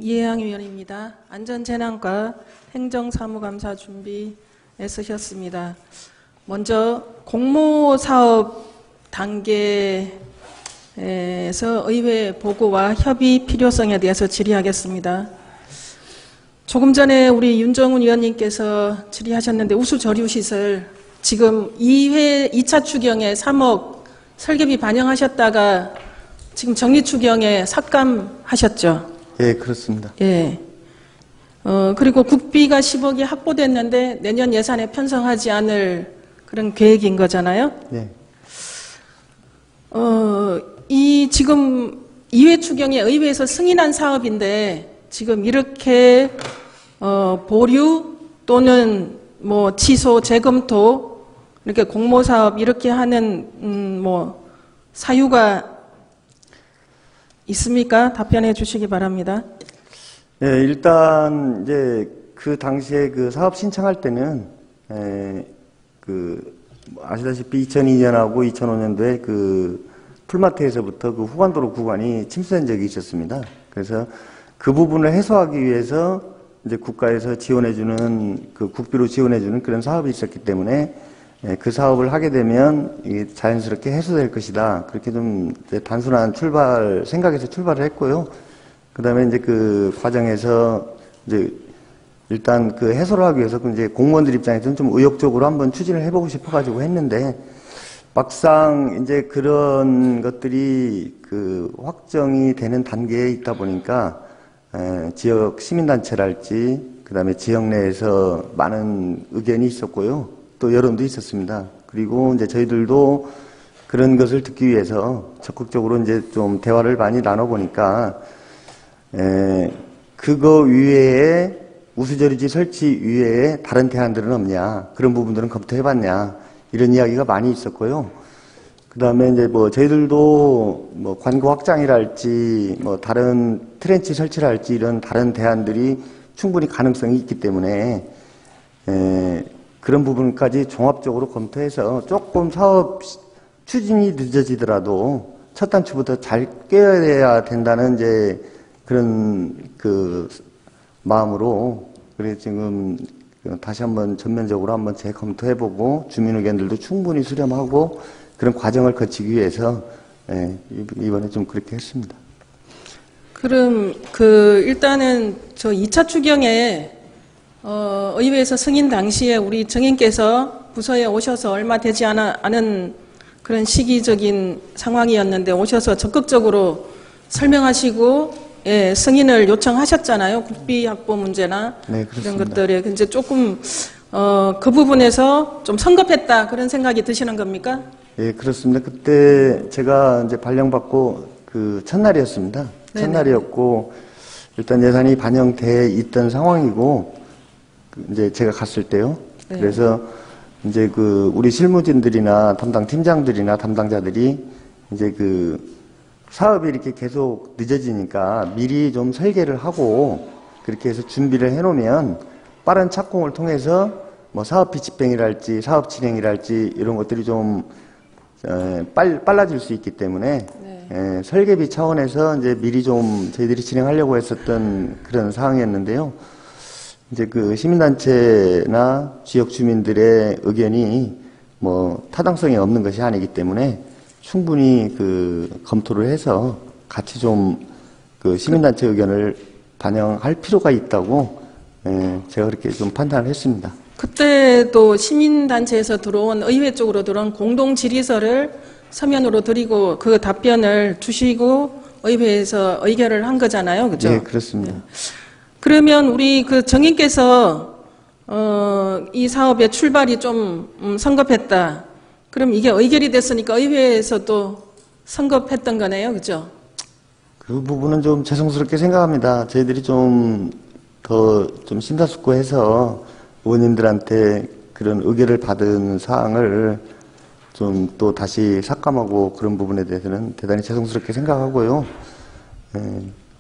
이해양 위원입니다. 안전재난과 행정사무감사 준비에 쓰셨습니다. 먼저 공모사업 단계에서 의회 보고와 협의 필요성에 대해서 질의하겠습니다. 조금 전에 우리 윤정훈 위원님께서 질의하셨는데 우수저류시설 지금 2차 추경에 3억 설계비 반영하셨다가 지금 정리추경에 삭감하셨죠? 예, 그렇습니다. 예. 그리고 국비가 10억이 확보됐는데 내년 예산에 편성하지 않을 그런 계획인 거잖아요? 네. 이 지금 2회 추경에 의회에서 승인한 사업인데 지금 이렇게 보류 또는 뭐 취소, 재검토 이렇게 공모사업 이렇게 하는 뭐 사유가 있습니까? 답변해 주시기 바랍니다. 예, 일단 이제 그 당시에 그 사업 신청할 때는 아시다시피 2002년하고 2005년도에 그 풀마트에서부터 그 후관도로 구간이 침수된 적이 있었습니다. 그래서 그 부분을 해소하기 위해서 이제 국가에서 지원해주는 그 국비로 지원해주는 그런 사업이 있었기 때문에 그 사업을 하게 되면 이게 자연스럽게 해소될 것이다. 그렇게 좀 단순한 생각에서 출발을 했고요. 그 다음에 이제 그 과정에서 이제 일단 그 해소를 하기 위해서 이제 공무원들 입장에서는 좀 의욕적으로 한번 추진을 해보고 싶어가지고 했는데 막상 이제 그런 것들이 그 확정이 되는 단계에 있다 보니까 지역 시민단체랄지 그 다음에 지역 내에서 많은 의견이 있었고요. 또 여론도 있었습니다. 그리고 이제 저희들도 그런 것을 듣기 위해서 적극적으로 이제 좀 대화를 많이 나눠보니까, 그거 위에 우수저류지 설치 위에 다른 대안들은 없냐, 그런 부분들은 검토해봤냐, 이런 이야기가 많이 있었고요. 그 다음에 이제 뭐 저희들도 뭐 관고 확장이랄지, 뭐 다른 트렌치 설치랄지 이런 다른 대안들이 충분히 가능성이 있기 때문에, 그런 부분까지 종합적으로 검토해서 조금 사업 추진이 늦어지더라도 첫 단추부터 잘 꿰어야 된다는 이제 그런 그 마음으로 그래 지금 다시 한번 전면적으로 한번 재검토해보고 주민 의견들도 충분히 수렴하고 그런 과정을 거치기 위해서 이번에 좀 그렇게 했습니다. 그럼 일단은 저 2차 추경에 의회에서 승인 당시에 우리 정인께서 부서에 오셔서 얼마 되지 않은 그런 시기적인 상황이었는데 오셔서 적극적으로 설명하시고 승인을 요청하셨잖아요. 국비 확보 문제나 네, 이런 것들에 이제 조금 그 부분에서 좀 성급했다 그런 생각이 드시는 겁니까? 예, 그렇습니다. 그때 제가 이제 발령받고 그 첫날이었습니다. 네네. 첫날이었고 일단 예산이 반영돼 있던 상황이고 이제 제가 갔을 때요. 네. 그래서 이제 그 우리 실무진들이나 담당 팀장들이나 담당자들이 이제 그 사업이 이렇게 계속 늦어지니까 미리 좀 설계를 하고 그렇게 해서 준비를 해놓으면 빠른 착공을 통해서 뭐 사업 비집행이랄지 사업 진행이랄지 이런 것들이 좀 빨라질 수 있기 때문에 네. 설계비 차원에서 이제 미리 좀 저희들이 진행하려고 했었던 그런 상황이었는데요. 이제 그 시민단체나 지역 주민들의 의견이 뭐 타당성이 없는 것이 아니기 때문에 충분히 그 검토를 해서 같이 좀 그 시민단체 의견을 반영할 필요가 있다고 제가 그렇게 좀 판단을 했습니다. 그때도 시민단체에서 들어온 의회 쪽으로 들어온 공동 질의서를 서면으로 드리고 그 답변을 주시고 의회에서 의결을 한 거잖아요, 그죠? 네, 그렇습니다. 네. 그러면 우리 그 정인께서 이 사업의 출발이 좀 성급했다. 그럼 이게 의결이 됐으니까 의회에서도 성급했던 거네요, 그죠? 그 부분은 좀 죄송스럽게 생각합니다. 저희들이 좀 더 좀 심사숙고해서 의원님들한테 그런 의결을 받은 사항을 좀 또 다시 삭감하고 그런 부분에 대해서는 대단히 죄송스럽게 생각하고요.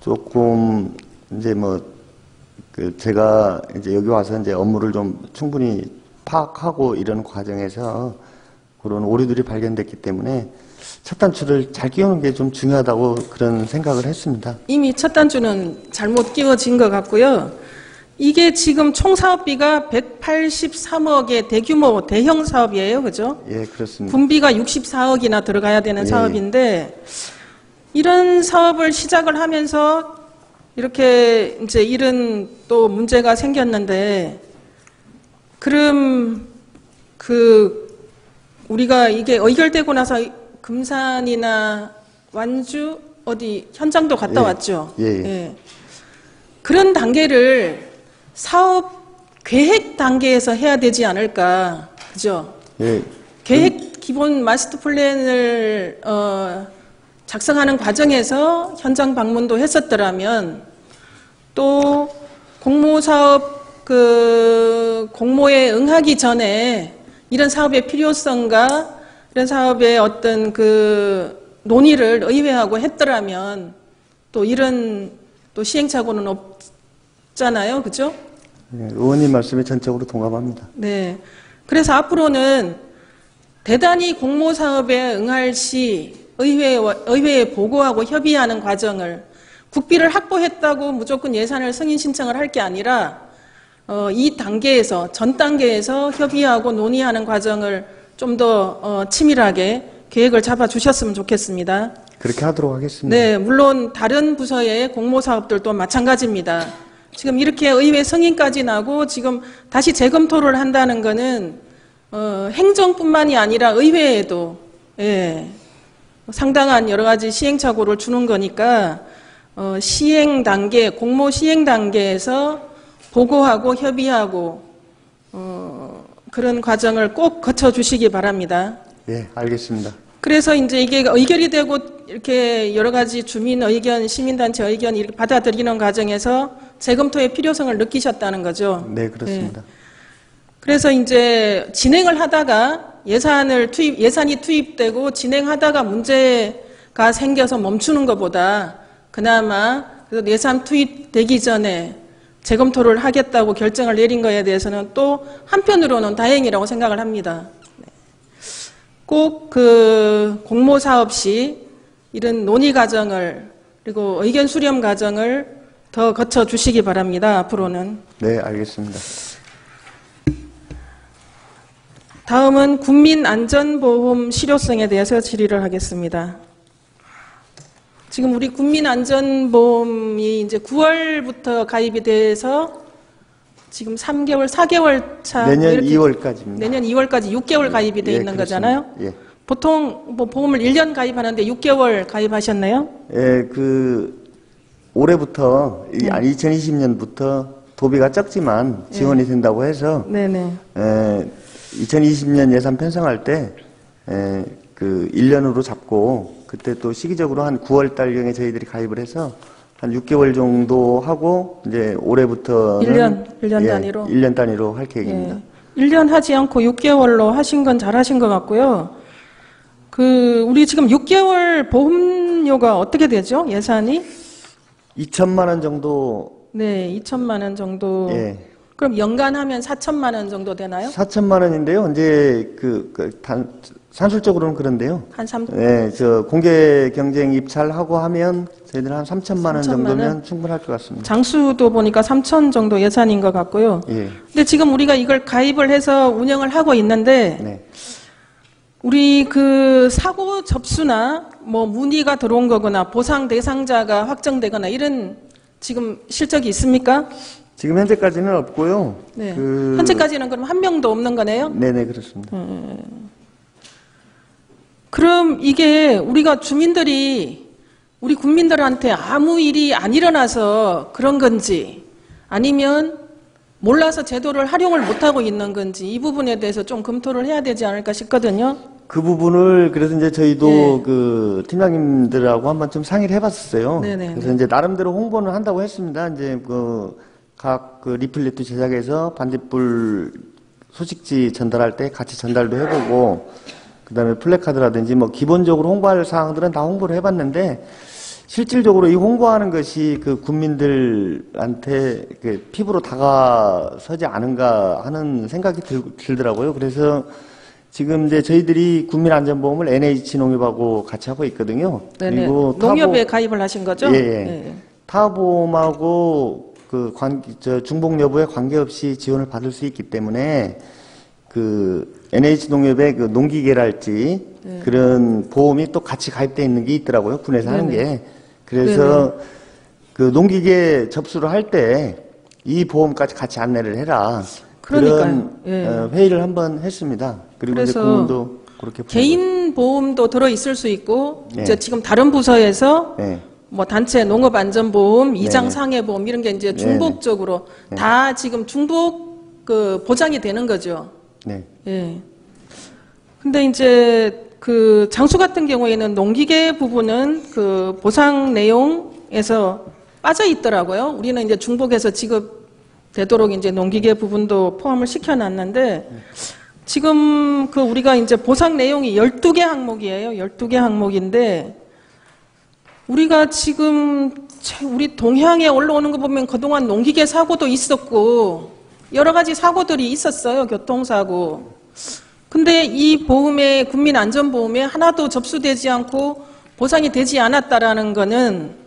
조금 이제 뭐 제가 이제 여기 와서 이제 업무를 좀 충분히 파악하고 이런 과정에서 그런 오류들이 발견됐기 때문에 첫 단추를 잘 끼우는 게 좀 중요하다고 그런 생각을 했습니다. 이미 첫 단추는 잘못 끼워진 것 같고요. 이게 지금 총 사업비가 183억의 대규모 대형 사업이에요. 그죠? 예, 그렇습니다. 군비가 64억이나 들어가야 되는 예. 사업인데 이런 사업을 시작을 하면서 이렇게 이제 이런 또 문제가 생겼는데 그럼 우리가 이게 의결되고 나서 금산이나 완주 어디 현장도 갔다 예. 왔죠. 예. 예. 그런 단계를 사업 계획 단계에서 해야 되지 않을까. 그죠? 예. 계획 기본 마스터 플랜을 작성하는 과정에서 현장 방문도 했었더라면 또 공모사업 공모에 응하기 전에 이런 사업의 필요성과 이런 사업의 어떤 논의를 의회하고 했더라면 또 이런 또 시행착오는 없잖아요. 그죠? 예, 의원님 말씀에 전적으로 동감합니다. 네. 그래서 앞으로는 대단히 공모사업에 응할 시 의회에 보고하고 협의하는 과정을 국비를 확보했다고 무조건 예산을 승인 신청을 할 게 아니라 이 단계에서 전 단계에서 협의하고 논의하는 과정을 좀 더 치밀하게 계획을 잡아 주셨으면 좋겠습니다. 그렇게 하도록 하겠습니다. 네, 물론 다른 부서의 공모사업들도 마찬가지입니다. 지금 이렇게 의회 승인까지 나고 지금 다시 재검토를 한다는 것은 행정뿐만이 아니라 의회에도 상당한 여러 가지 시행착오를 주는 거니까 시행 단계, 공모 시행 단계에서 보고하고 협의하고 그런 과정을 꼭 거쳐 주시기 바랍니다. 예, 알겠습니다. 그래서 이제 이게 의결이 되고 이렇게 여러 가지 주민 의견, 시민단체 의견 이렇게 받아들이는 과정에서 재검토의 필요성을 느끼셨다는 거죠. 네, 그렇습니다. 그래서 이제 진행을 하다가 예산이 투입되고 진행하다가 문제가 생겨서 멈추는 것보다 그나마 예산 투입되기 전에 재검토를 하겠다고 결정을 내린 거에 대해서는 또 한편으로는 다행이라고 생각을 합니다. 꼭 공모 사업 시 이런 논의 과정을 그리고 의견 수렴 과정을 더 거쳐 주시기 바랍니다. 앞으로는. 네, 알겠습니다. 다음은 국민안전보험 실효성에 대해서 질의를 하겠습니다. 지금 우리 국민안전보험이 이제 9월부터 가입이 돼서 지금 3개월, 4개월 차 내년 이렇게 2월까지입니다. 내년 2월까지 6개월 가입이 돼 있는 그렇습니다. 거잖아요. 예. 보통 뭐 보험을 1년 가입하는데 6개월 가입하셨나요? 예, 올해부터 2020년부터 도비가 적지만 지원이 된다고 해서 네네. 2020년 예산 편성할 때 1년으로 잡고 그때 또 시기적으로 한 9월 달경에 저희들이 가입을 해서 한 6개월 정도 하고 이제 올해부터는 1년 단위로 1년 단위로 할 계획입니다. 1년 하지 않고 6개월로 하신 건 잘하신 것 같고요. 우리 지금 6개월 보험료가 어떻게 되죠? 예산이? 2천만 원 정도. 네, 2천만 원 정도. 예. 그럼 연간 하면 4천만 원 정도 되나요? 4천만 원인데요. 이제 산술적으로는 그런데요. 한 3. 네, 공개 경쟁 입찰하고 하면 저희들 한 3천만 원 정도면 충분할 것 같습니다. 장수도 보니까 3천 정도 예산인 것 같고요. 예. 근데 지금 우리가 이걸 가입을 해서 운영을 하고 있는데 네. 우리 사고 접수나 뭐 문의가 들어온 거거나 보상 대상자가 확정되거나 이런 지금 실적이 있습니까? 지금 현재까지는 없고요. 네. 현재까지는 그럼 한 명도 없는 거네요? 네네, 그렇습니다. 그럼 이게 우리 국민들한테 아무 일이 안 일어나서 그런 건지 아니면 몰라서 제도를 활용을 못하고 있는 건지 이 부분에 대해서 좀 검토를 해야 되지 않을까 싶거든요. 그 부분을 그래서 이제 저희도 네. 팀장님들하고 한번 좀 상의를 해봤었어요. 네네. 그래서 이제 나름대로 홍보는 한다고 했습니다. 이제 각 리플렛도 제작해서 반딧불 소식지 전달할 때 같이 전달도 해보고 그다음에 플래카드라든지 뭐 기본적으로 홍보할 사항들은 다 홍보를 해봤는데 실질적으로 이 홍보하는 것이 국민들한테 피부로 다가서지 않은가 하는 생각이 들더라고요. 그래서 지금 이제 저희들이 국민안전보험을 NH농협하고 같이 하고 있거든요. 네네. 그리고 농협에 가입을 하신 거죠? 예, 예. 네. 타보험하고 중복 여부에 관계없이 지원을 받을 수 있기 때문에 그 NH농협의 그 농기계랄지 네. 그런 보험이 또 같이 가입되어 있는 게 있더라고요. 군에서 하는 네네. 게. 그래서 네네. 그 농기계 접수를 할 때 이 보험까지 같이 안내를 해라. 그러니까요. 그런 예. 회의를 한번 했습니다. 그리고 이제 그래서 공문도 그렇게 개인 보험도 들어 있을 수 있고 네. 이제 지금 다른 부서에서 네. 뭐 단체 농업안전보험, 네. 이장상해보험 이런 게 이제 중복적으로 네. 다 지금 중복 그 보장이 되는 거죠. 네. 예. 근데 이제 그 장수 같은 경우에는 농기계 부분은 그 보상 내용에서 빠져 있더라고요. 우리는 이제 중복해서 지급되도록 이제 농기계 부분도 포함을 시켜놨는데 지금 그 우리가 이제 보상 내용이 12개 항목이에요. 12개 항목인데 우리가 지금 우리 동향에 올라오는 거 보면 그동안 농기계 사고도 있었고 여러 가지 사고들이 있었어요. 교통사고. 근데 이 보험에 국민안전보험에 하나도 접수되지 않고 보상이 되지 않았다라는 거는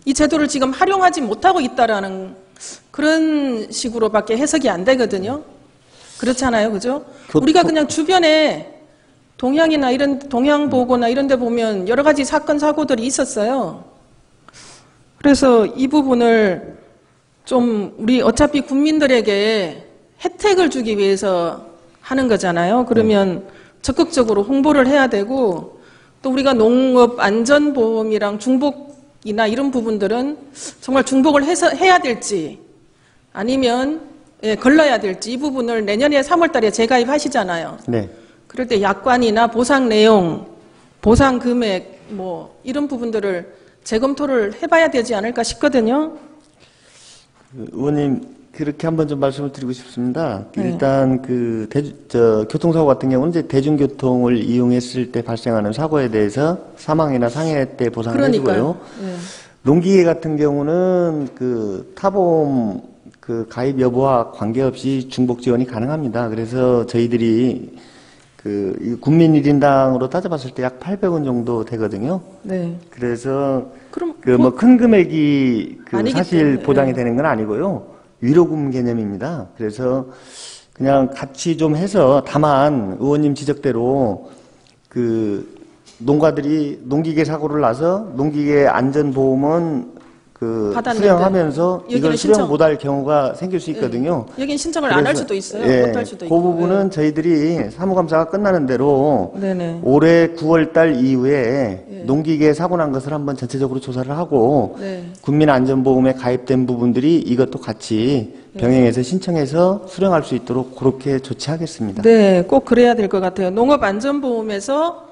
이 제도를 지금 활용하지 못하고 있다라는 그런 식으로밖에 해석이 안 되거든요. 그렇잖아요. 그죠? 우리가 그냥 주변에 동향이나 이런 동향보고나 이런 데 보면 여러 가지 사건 사고들이 있었어요. 그래서 이 부분을 좀 우리 어차피 국민들에게 혜택을 주기 위해서 하는 거잖아요. 그러면 적극적으로 홍보를 해야 되고 또 우리가 농업안전보험이랑 중복이나 이런 부분들은 정말 중복을 해야 될지 아니면 걸러야 될지 이 부분을 내년에 3월 달에 재가입하시잖아요. 네. 그럴 때 약관이나 보상 내용, 보상 금액 뭐 이런 부분들을 재검토를 해봐야 되지 않을까 싶거든요. 의원님 그렇게 한번 좀 말씀을 드리고 싶습니다. 네. 일단 교통사고 같은 경우는 이제 대중교통을 이용했을 때 발생하는 사고에 대해서 사망이나 상해 때 보상을 해주고요. 네. 농기계 같은 경우는 그 타보험 그 가입 여부와 관계없이 중복 지원이 가능합니다. 그래서 저희들이 이 국민 1인당으로 따져봤을 때 약 800원 정도 되거든요. 네. 그래서 그럼 큰 금액이 사실 때문에. 보장이 되는 건 아니고요. 위로금 개념입니다. 그래서 그냥 같이 좀 해서 다만 의원님 지적대로 농가들이 농기계 사고를 나서 농기계 안전보험은 받았는데 수령하면서 이걸 여기는 수령 신청- 못할 경우가 생길 수 있거든요. 여긴 신청을 안 할 수도 있어요. 예, 못 할 수도 그 있고. 부분은 저희들이 사무감사가 끝나는 대로 네네. 올해 9월 달 이후에 예. 농기계에 사고 난 것을 한번 전체적으로 조사를 하고 네. 국민안전보험에 가입된 부분들이 이것도 같이 병행해서 신청해서 수령할 수 있도록 그렇게 조치하겠습니다. 네, 꼭 그래야 될 것 같아요. 농업안전보험에서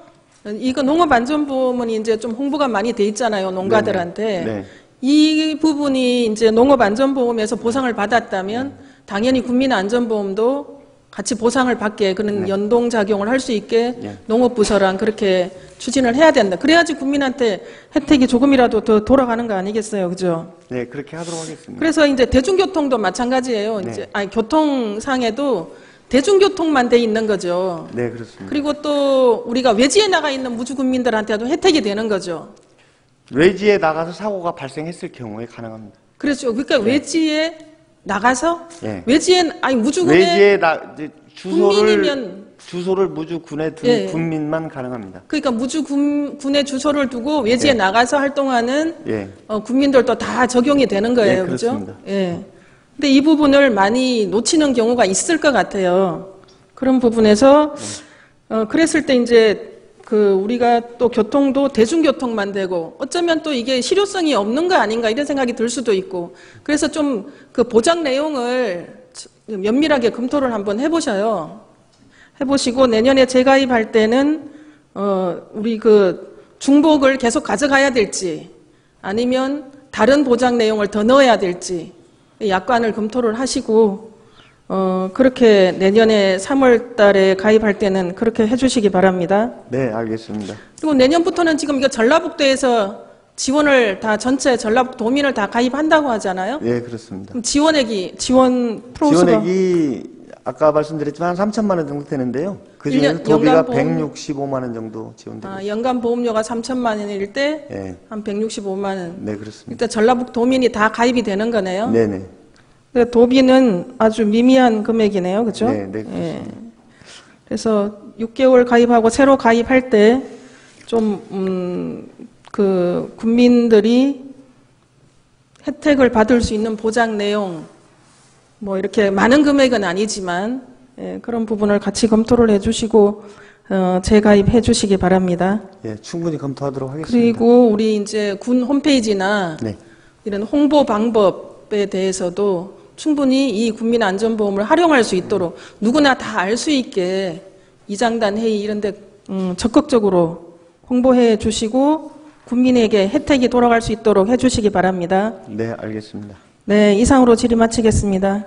이거 농업안전보험은 이제 좀 홍보가 많이 돼 있잖아요. 농가들한테. 네네. 네. 이 부분이 이제 농업안전보험에서 보상을 받았다면 당연히 국민안전보험도 같이 보상을 받게 그런 연동작용을 할 수 있게 농업부서랑 그렇게 추진을 해야 된다. 그래야지 국민한테 혜택이 조금이라도 더 돌아가는 거 아니겠어요. 그죠? 네, 그렇게 하도록 하겠습니다. 그래서 이제 대중교통도 마찬가지예요. 이제 교통상에도 대중교통만 돼 있는 거죠. 네, 그렇습니다. 그리고 또 우리가 외지에 나가 있는 무주국민들한테도 혜택이 되는 거죠. 외지에 나가서 사고가 발생했을 경우에 가능합니다. 그렇죠. 그러니까 외지에 나가서 네. 무주군에 외지에 국민이면 주소를 무주군에 둔 예. 군민만 가능합니다. 그러니까 무주군에 주소를 두고 외지에 예. 나가서 활동하는 예. 국민들도 다 적용이 되는 거예요. 네, 그죠? 그렇습니다. 예. 근데 이 부분을 많이 놓치는 경우가 있을 것 같아요. 그런 부분에서 그랬을 때 이제 우리가 또 교통도 대중교통만 되고 어쩌면 또 이게 실효성이 없는 거 아닌가 이런 생각이 들 수도 있고 그래서 좀 그 보장 내용을 면밀하게 검토를 한번 해보셔요. 해보시고 내년에 재가입할 때는 우리 중복을 계속 가져가야 될지 아니면 다른 보장 내용을 더 넣어야 될지 약관을 검토를 하시고 그렇게 내년에 3월 달에 가입할 때는 그렇게 해주시기 바랍니다. 네, 알겠습니다. 그리고 내년부터는 지금 이거 전라북도에서 지원을 전체 전라북도 도민을 다 가입한다고 하잖아요. 네, 그렇습니다. 그럼 지원 프로수가 지원액이 아까 말씀드렸지만 한 3천만 원 정도 되는데요. 그 중에서 1년 도비가 연간 보험- 165만 원 정도 지원되고 있습니다. 연간 보험료가 3천만 원일 때 네. 한 165만 원. 네, 그렇습니다. 일단 전라북도민이 다 가입이 되는 거네요. 네네. 근데 도비는 아주 미미한 금액이네요. 그죠? 네, 네, 그렇습니다. 그래서 6개월 가입하고 새로 가입할 때 좀, 국민들이 혜택을 받을 수 있는 보장 내용, 뭐 이렇게 많은 금액은 아니지만, 그런 부분을 같이 검토를 해 주시고, 재가입해 주시기 바랍니다. 예, 충분히 검토하도록 하겠습니다. 그리고 우리 이제 군 홈페이지나 네. 이런 홍보 방법에 대해서도 충분히 이 국민안전보험을 활용할 수 있도록 누구나 다 알 수 있게 이장단 회의 이런 데 적극적으로 홍보해 주시고 국민에게 혜택이 돌아갈 수 있도록 해 주시기 바랍니다. 네, 알겠습니다. 네, 이상으로 질의 마치겠습니다.